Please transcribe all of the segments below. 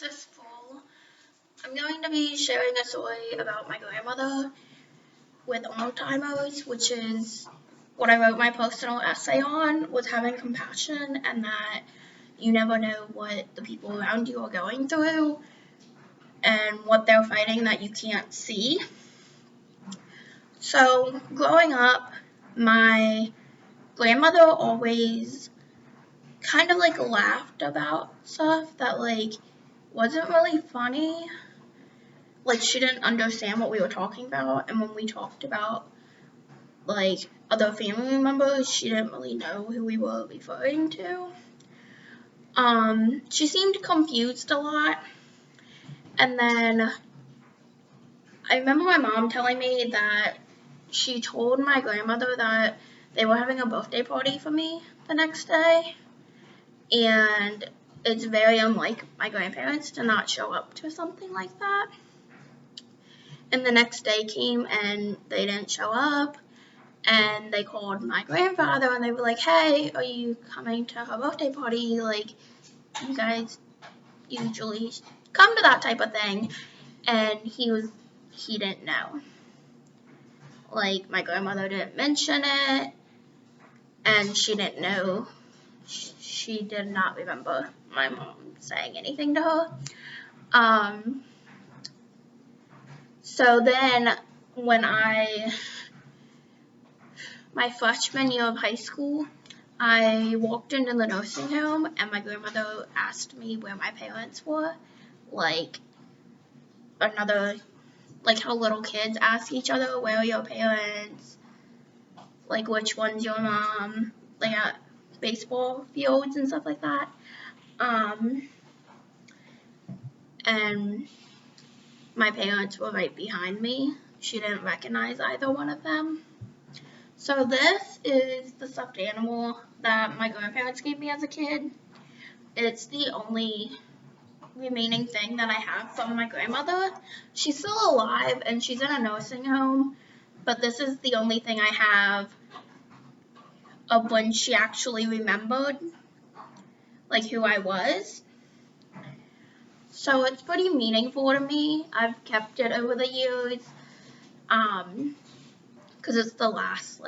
this fall, I'm going to be sharing a story about my grandmother with Alzheimer's, which is what I wrote my personal essay on, was having compassion and that you never know what the people around you are going through and what they're fighting that you can't see. So growing up, my grandmother always kind of laughed about stuff that wasn't really funny. She didn't understand what we were talking about, and when we talked about other family members, she didn't really know who we were referring to. She seemed confused a lot, and then I remember my mom telling me that she told my grandmother that they were having a birthday party for me the next day, and it's very unlike my grandparents to not show up to something like that. And the next day came and they didn't show up, and they called my grandfather and they were like, "Hey, are you coming to her birthday party? You guys usually come to that type of thing." And he didn't know. My grandmother didn't mention it, and she didn't know. She did not remember my mom saying anything to her. So then when my freshman year of high school, I walked into the nursing home and my grandmother asked me where my parents were, how little kids ask each other, "Where are your parents?" Which one's your mom? At baseball fields and stuff like that. And my parents were right behind me. She didn't recognize either one of them. So this is the stuffed animal that my grandparents gave me as a kid. It's the only remaining thing that I have from my grandmother. She's still alive and she's in a nursing home, but this is the only thing I have of when she actually remembered who I was. So it's pretty meaningful to me. I've kept it over the years because it's the last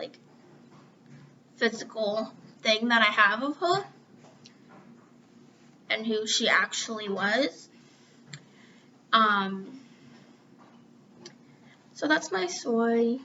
physical thing that I have of her and who she actually was. So that's my story.